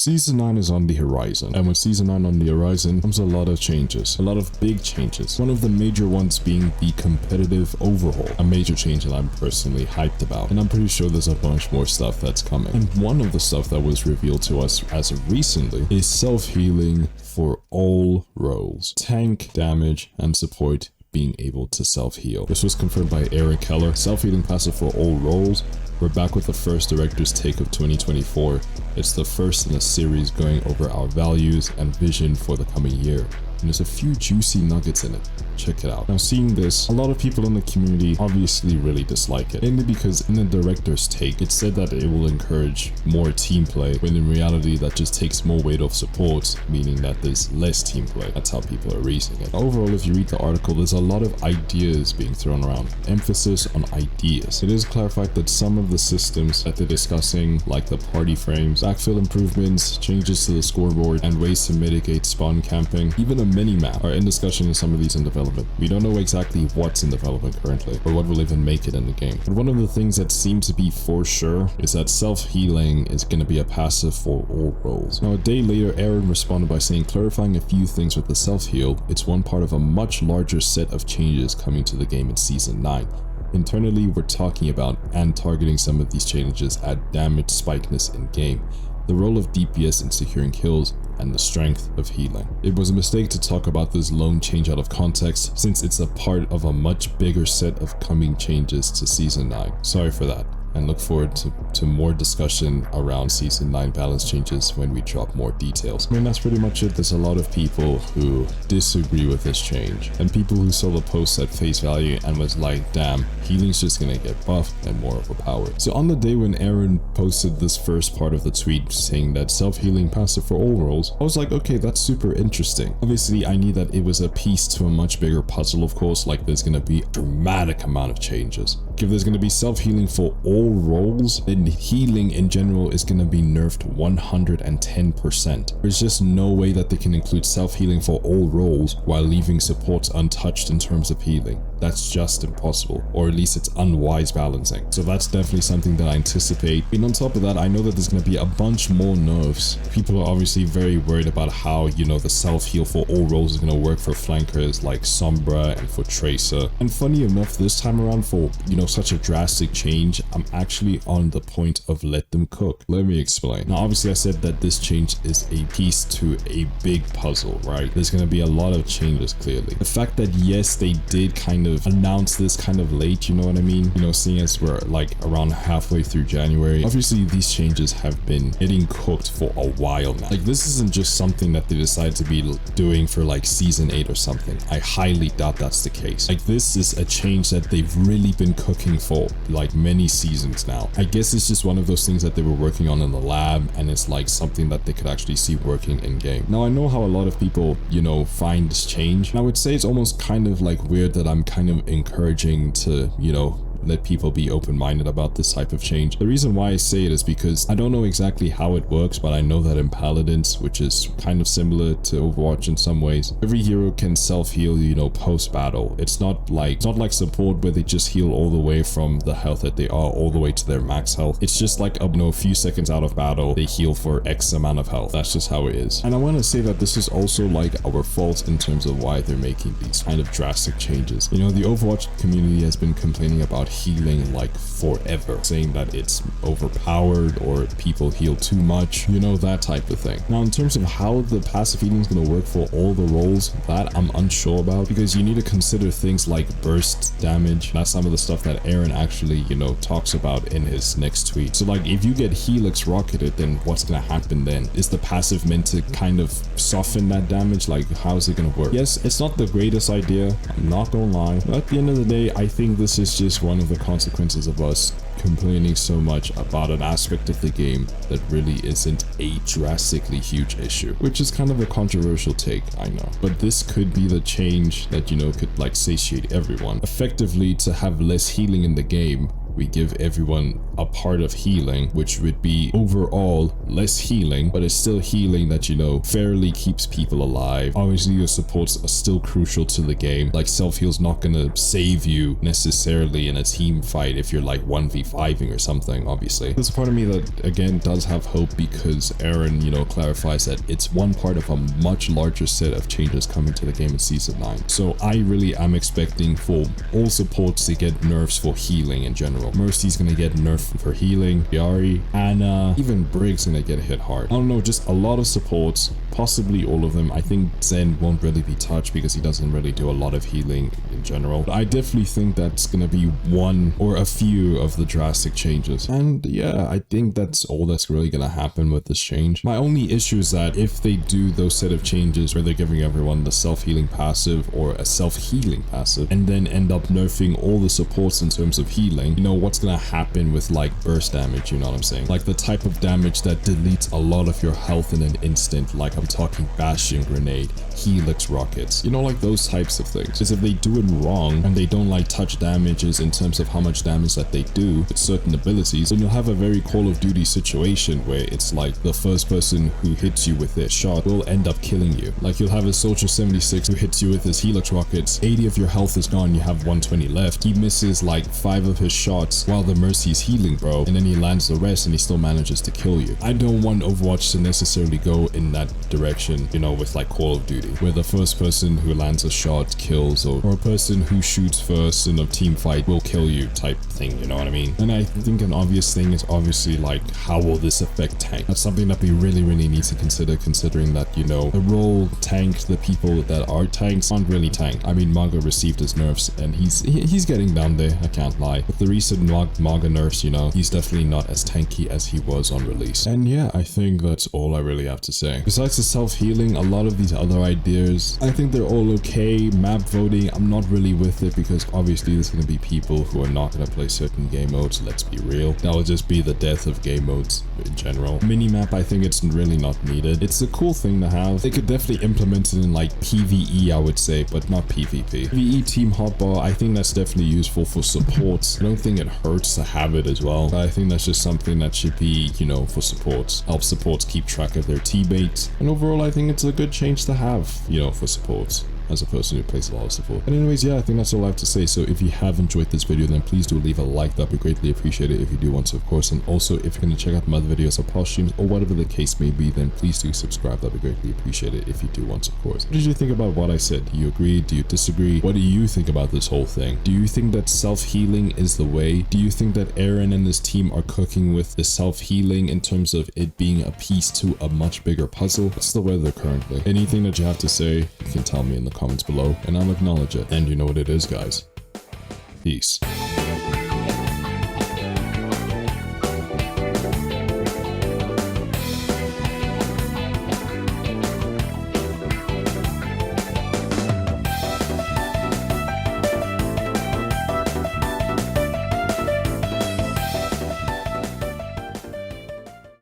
Season 9 is on the horizon, and with Season 9 on the horizon comes a lot of changes, a lot of big changes. One of the major ones being the competitive overhaul, a major change that I'm personally hyped about, and I'm pretty sure there's a bunch more stuff that's coming. And one of the stuff that was revealed to us as of recently is self-healing for all roles, tank, damage, and support being able to self-heal. This was confirmed by Aaron Keller. Self-healing passive for all roles. We're back with the first director's take of 2024. It's the first in a series going over our values and vision for the coming year. And there's a few juicy nuggets in it. Check it out. Now, seeing this, a lot of people in the community obviously really dislike it, mainly because in the director's take, it said that it will encourage more team play, when in reality that just takes more weight off support, meaning that there's less team play. That's how people are reasoning it. Overall, if you read the article, there's a lot of ideas being thrown around. Emphasis on ideas. It is clarified that some of the systems that they're discussing, like the party frames, backfill improvements, changes to the scoreboard, and ways to mitigate spawn camping, even a mini-map, are in discussion in some of these in development. We don't know exactly what's in development currently, or what will even make it in the game. But one of the things that seems to be for sure is that self-healing is going to be a passive for all roles. Now, a day later, Aaron responded by saying, clarifying a few things with the self-heal, it's one part of a much larger set of changes coming to the game in Season 9. Internally, we're talking about and targeting some of these changes at damage spikeness in game, the role of DPS in securing kills, and the strength of healing. It was a mistake to talk about this lone change out of context, since it's a part of a much bigger set of coming changes to Season 9. Sorry for that, and look forward to more discussion around Season 9 balance changes when we drop more details. I mean, that's pretty much it. There's a lot of people who disagree with this change, and people who saw the post at face value and was like, damn, healing's just gonna get buffed and more overpowered. So on the day when Aaron posted this first part of the tweet saying that self-healing passive for all roles, I was like, okay, that's super interesting. Obviously, I knew that it was a piece to a much bigger puzzle, of course, like there's gonna be a dramatic amount of changes. If there's gonna be self-healing for all roles, then healing in general is gonna be nerfed 110%. There's just no way that they can include self-healing for all roles while leaving supports untouched in terms of healing. That's just impossible, or at least it's unwise balancing. So that's definitely something that I anticipate. And on top of that, I know that there's going to be a bunch more nerfs. People are obviously very worried about how, the self-heal for all roles is going to work for flankers like Sombra and for Tracer. And funny enough, this time around for, such a drastic change, I'm actually on the point of let them cook. Let me explain. Now, obviously I said that this change is a piece to a big puzzle, right? There's going to be a lot of changes, clearly. The fact that, yes, they did kind of announce this kind of late, you know what I mean? Seeing as we're like around halfway through January, obviously these changes have been getting cooked for a while now. Like, this isn't just something that they decided to be doing for like Season 8 or something. I highly doubt that's the case. Like, this is a change that they've really been cooking for like many seasons now. I guess it's just one of those things that they were working on in the lab, and it's like something that they could actually see working in game. Now, I know how a lot of people, find this change, and I would say it's almost kind of like weird that I'm kind of encouraging to, let people be open-minded about this type of change. The reason why I say it is because I don't know exactly how it works, but I know that in Paladins, which is kind of similar to Overwatch in some ways, every hero can self-heal, post-battle. It's not like support where they just heal all the way from the health that they are all the way to their max health. It's just like a few seconds out of battle, they heal for X amount of health. That's just how it is. And I want to say that this is also like our fault in terms of why they're making these kind of drastic changes. The Overwatch community has been complaining about healing like forever, saying that it's overpowered or people heal too much, that type of thing. Now, in terms of how the passive healing is going to work for all the roles, that I'm unsure about, because you need to consider things like burst damage. That's some of the stuff that Aaron actually, talks about in his next tweet. So like, if you get Helix rocketed, then what's going to happen then? Is the passive meant to kind of soften that damage? Like, how is it going to work? Yes, it's not the greatest idea, I'm not gonna lie, but at the end of the day, I think this is just one of the consequences of us complaining so much about an aspect of the game that really isn't a drastically huge issue, which is kind of a controversial take, I know, but this could be the change that could like satiate everyone. Effectively, to have less healing in the game, we give everyone a part of healing, which would be overall less healing, but it's still healing that, you know, fairly keeps people alive. Obviously, your supports are still crucial to the game. Like, self-heal's not gonna save you necessarily in a team fight if you're like 1v5ing or something, obviously. There's a part of me that, again, does have hope because Aaron, you know, clarifies that it's one part of a much larger set of changes coming to the game in Season 9. So I really am expecting for all supports to get nerfs for healing in general. Mercy's gonna get nerfed for healing, Yari, Anna, even Briggs gonna get hit hard. I don't know, just a lot of supports, possibly all of them. I think Zen won't really be touched because he doesn't really do a lot of healing in general. But I definitely think that's gonna be one or a few of the drastic changes. And yeah, I think that's all that's really gonna happen with this change. My only issue is that if they do those set of changes where they're giving everyone the self-healing passive or a self-healing passive and then end up nerfing all the supports in terms of healing, you know, what's gonna happen with like burst damage, you know what I'm saying? Like the type of damage that deletes a lot of your health in an instant, like I'm talking Bastion Grenade, Helix Rockets, you know, like those types of things. Because if they do it wrong and they don't like touch damages in terms of how much damage that they do with certain abilities, then you'll have a very Call of Duty situation where it's like the first person who hits you with their shot will end up killing you. Like you'll have a Soldier 76 who hits you with his Helix Rockets, 80 of your health is gone, you have 120 left. He misses like 5 of his shots while the Mercy's healing, bro, and then he lands the rest and he still manages to kill you. I don't want Overwatch to necessarily go in that direction, you know, with like Call of Duty, where the first person who lands a shot kills, or a person who shoots first in a team fight will kill you type thing, you know what I mean? And I think an obvious thing is obviously like, how will this affect tank? That's something that we really need to consider, considering that, you know, the role tank, the people that are tanks aren't really tank. I mean, Maga received his nerfs and he's getting down there, I can't lie. With the recent Maga nerfs, you know, he's definitely not as tanky as he was on release. And yeah, I think that's all I really have to say. Besides the self-healing, a lot of these other ideas, I think they're all okay. Map voting, I'm not really with it because obviously there's going to be people who are not going to play certain game modes, let's be real. That will just be the death of game modes in general. Minimap, I think it's really not needed. It's a cool thing to have. They could definitely implement it in like PvE, I would say, but not PvP. PvE team hotbar, I think that's definitely useful for supports. I don't think it hurts to have it as well, but I think that's just something that should be, you know, for supports. Help supports keep track of their teammates. And overall, I think it's a good change to have, you know, for supports, as a person who plays a lot of support. And anyways, yeah, I think that's all I have to say. So if you have enjoyed this video, then please do leave a like. That'd be greatly appreciated if you do want to, of course. And also, if you're going to check out my other videos or past streams or whatever the case may be, then please do subscribe. That'd be greatly appreciated if you do want to, of course. What did you think about what I said? Do you agree? Do you disagree? What do you think about this whole thing? Do you think that self-healing is the way? Do you think that Aaron and his team are cooking with the self-healing in terms of it being a piece to a much bigger puzzle? What's the weather currently? Anything that you have to say, you can tell me in the comments below and I'll acknowledge it. And you know what it is, guys. Peace.